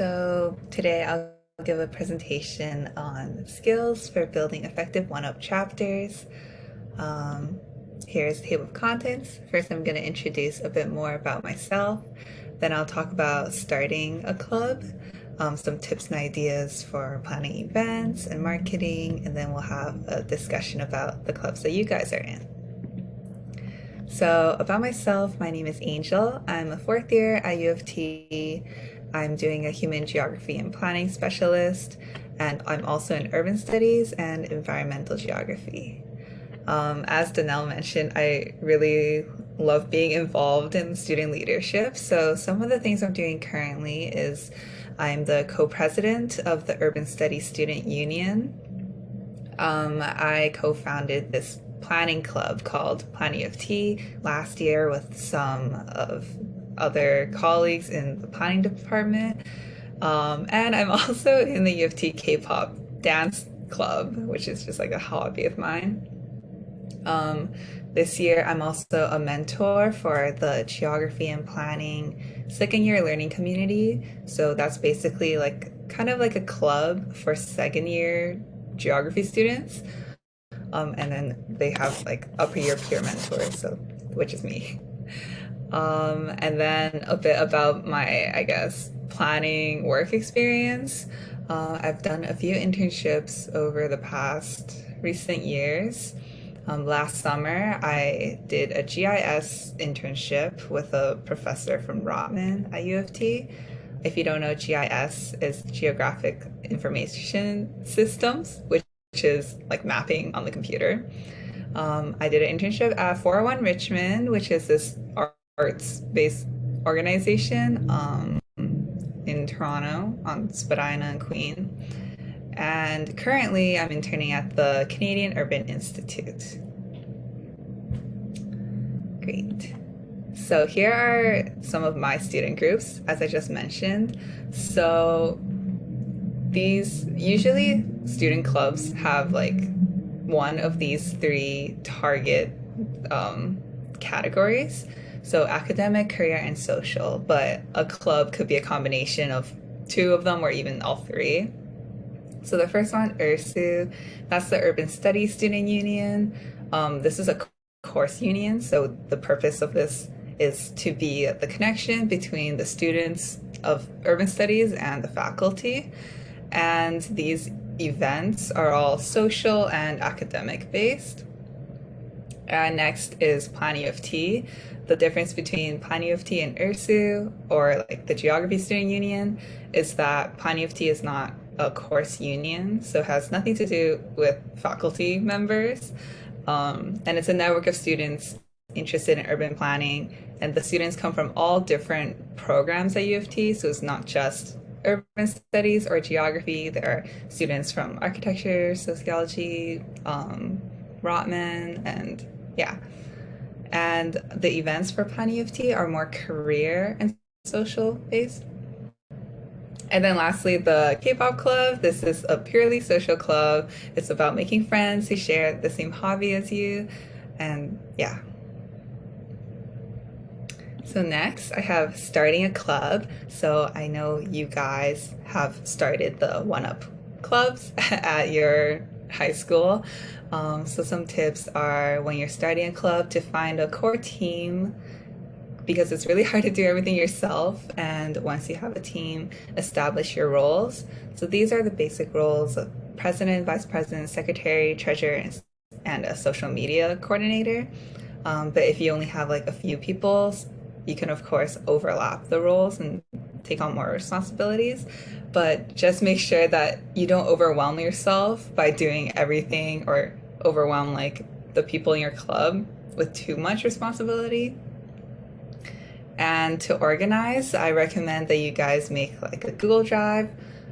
So today I'll give a presentation on skills for building effective one-up chapters. Um, Here's the table of contents. First, I'm going to introduce a bit more about myself. Then I'll talk about starting a club, some tips and ideas for planning events and marketing, and then we'll have a discussion about the clubs that you guys are in. So, about myself, my name is Angel. I'm a fourth year at U of T. I'm doing a human geography and planning specialist, and I'm also in urban studies and environmental geography. As Danelle mentioned, I really love being involved in student leadership. So, some of the things I'm doing currently is I'm the co president of the Urban Studies Student Union. I co founded this planning club called Plan U of T last year with some of other colleagues in the planning department. And I'm also in the U of T K pop dance club, which is just like a hobby of mine. This year, I'm also a mentor for the geography and planning second year learning community. So that's basically like kind of like a club for second year geography students. And then they have like upper year peer mentors, so which is me. And then a bit about my, I guess, planning work experience. I've done a few internships over the past recent years. Last summer, I did a GIS internship with a professor from Rotman at U of T. If you don't know, GIS is Geographic Information Systems, which is like mapping on the computer. I did an internship at 401 Richmond, which is this arts-based organization in Toronto on Spadina and Queen. And currently, I'm interning at the Canadian Urban Institute. Great. So here are some of my student groups, as I just mentioned. So these usually student clubs have like one of these three target categories. So academic, career, and social, but a club could be a combination of two of them or even all three. So the first one, URSU, that's the Urban Studies Student Union. This is a course union, so the purpose of this is to be the connection between the students of urban studies and the faculty. And these events are all social and academic based. And next is Plan U of T. The difference between Plan U of T and URSU, or like the Geography Student Union, is that Plan U of T is not a course union, so it has nothing to do with faculty members. And it's a network of students interested in urban planning, and the students come from all different programs at U of T, so it's not just urban studies or geography. There are students from architecture, sociology, Rotman, and yeah. And the events for Plan U of T are more career and social based. And then lastly, the K-pop club. This is a purely social club. It's about making friends who share the same hobby as you. And yeah. So next, I have starting a club. So I know you guys have started the one-up clubs at your high school. So some tips are when you're starting a club to find a core team, because it's really hard to do everything yourself. And once you have a team, establish your roles. So these are the basic roles of president, vice president, secretary, treasurer, and a social media coordinator. But if you only have like a few people, you can of course overlap the roles and take on more responsibilities. But just make sure that you don't overwhelm yourself by doing everything or overwhelm like the people in your club with too much responsibility. And to organize, I recommend that you guys make like a Google Drive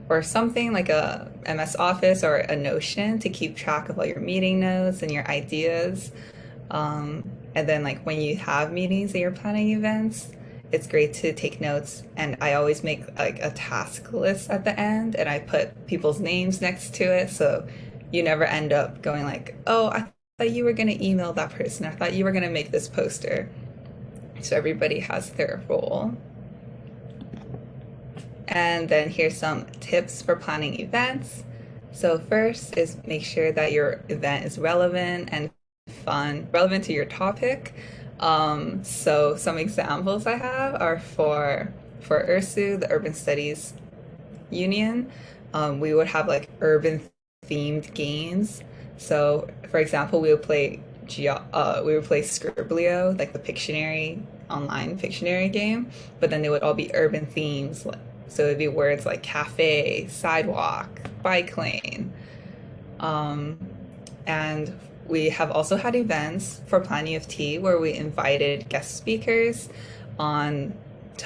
or something like a MS Office or a Notion to keep track of all your meeting notes and your ideas. And then like when you have meetings and you're planning events, it's great to take notes. And I always make like a task list at the end and I put people's names next to it. So you never end up going like, oh, I thought you were going to email that person. I thought you were going to make this poster. So everybody has their role. And then here's some tips for planning events. So first is make sure that your event is relevant and fun, relevant to your topic. So some examples I have are for URSU, the Urban Studies Union. We would have like urban themed games. So for example, we would play Scriblio, like the Pictionary online Pictionary game, but then they would all be urban themes. So it'd be words like cafe, sidewalk, bike lane. Um, and we have also had events for Planning of Tea where we invited guest speakers on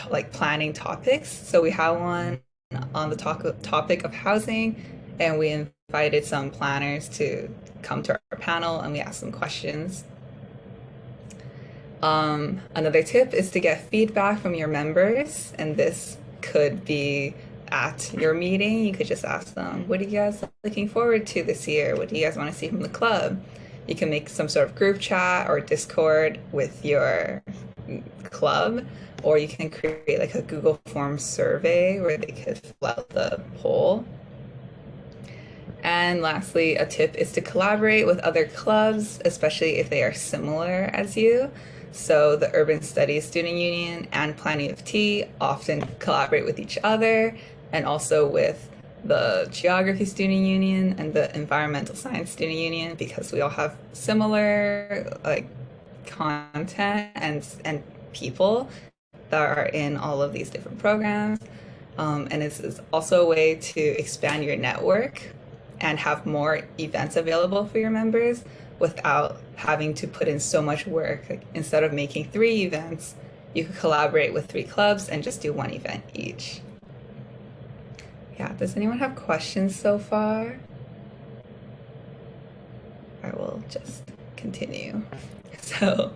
like planning topics. So we had one on the topic of housing, and we invited some planners to come to our panel and we asked them questions. Another tip is to get feedback from your members, and this could be at your meeting. You could just ask them, what are you guys looking forward to this year? What do you guys want to see from the club? You can make some sort of group chat or Discord with your club, or you can create like a Google Forms survey where they could fill out the poll. And lastly, a tip is to collaborate with other clubs, especially if they are similar as you. So the Urban Studies Student Union and Planning of Tea often collaborate with each other, and also with the Geography Student Union and the Environmental Science Student Union, because we all have similar like content and people that are in all of these different programs. And it's also a way to expand your network and have more events available for your members without having to put in so much work. Like, instead of making 3 events, you could collaborate with 3 clubs and just do 1 event each. Yeah, does anyone have questions so far? I will just continue. So,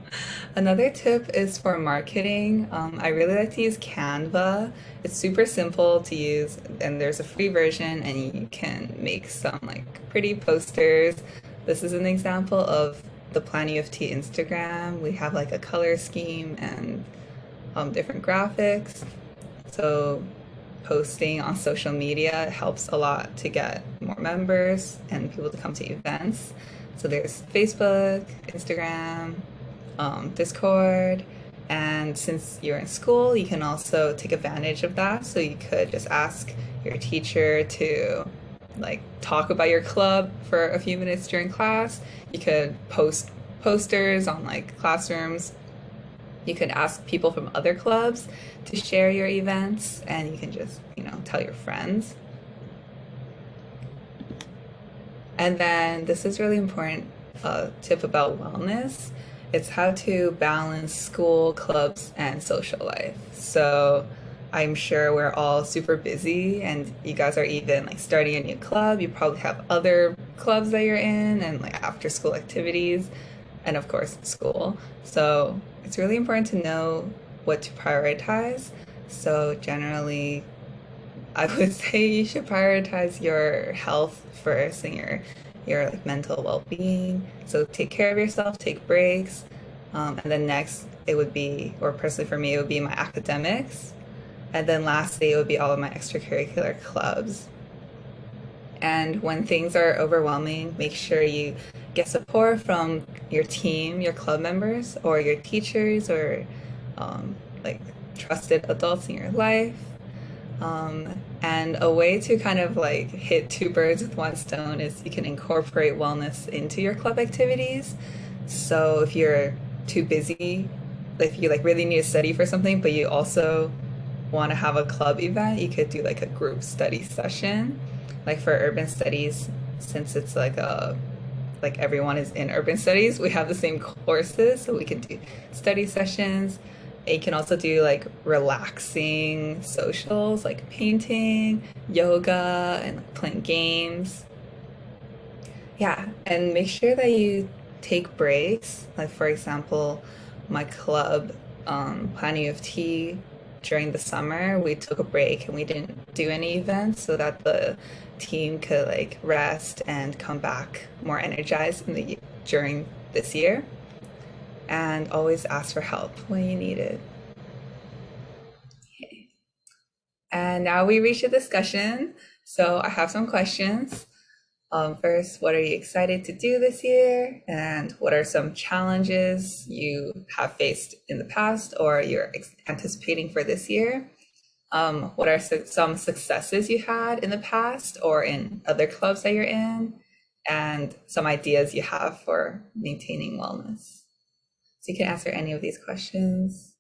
another tip is for marketing. I really like to use Canva. It's super simple to use, and there's a free version, and you can make some like pretty posters. This is an example of the Planning of Tea Instagram. We have like a color scheme and different graphics. So, posting on social media helps a lot to get more members and people to come to events. So there's Facebook, Instagram, Discord, and since you're in school, you can also take advantage of that. So you could just ask your teacher to like talk about your club for a few minutes during class. You could post posters on like classrooms. You could ask people from other clubs to share your events, and you can just, tell your friends. And then this is really important tip about wellness. It's how to balance school, clubs, and social life. So I'm sure we're all super busy, and you guys are even like starting a new club. You probably have other clubs that you're in and like after school activities, and of course school. So it's really important to know what to prioritize. So generally, I would say you should prioritize your health first and your like mental well-being. So take care of yourself, take breaks, and then next it would be, or personally for me, it would be my academics, and then lastly it would be all of my extracurricular clubs. And when things are overwhelming, make sure you get support from your team, your club members, or your teachers, or like trusted adults in your life. And a way to kind of like hit 2 birds with 1 stone is you can incorporate wellness into your club activities. So if you're too busy, if you like really need to study for something, but you also want to have a club event, you could do like a group study session. Like for urban studies, since it's like everyone is in urban studies, we have the same courses, so we can do study sessions. You can also do like relaxing socials like painting, yoga, and like playing games. Yeah, and make sure that you take breaks. Like for example, my club, Planning of Tea, during the summer, we took a break and we didn't do any events so that the team could like rest and come back more energized during this year. And always ask for help when you need it. Okay. And now we reach a discussion. So I have some questions. First, what are you excited to do this year? And what are some challenges you have faced in the past or you're anticipating for this year? What are some successes you had in the past or in other clubs that you're in? And some ideas you have for maintaining wellness. So you can answer any of these questions.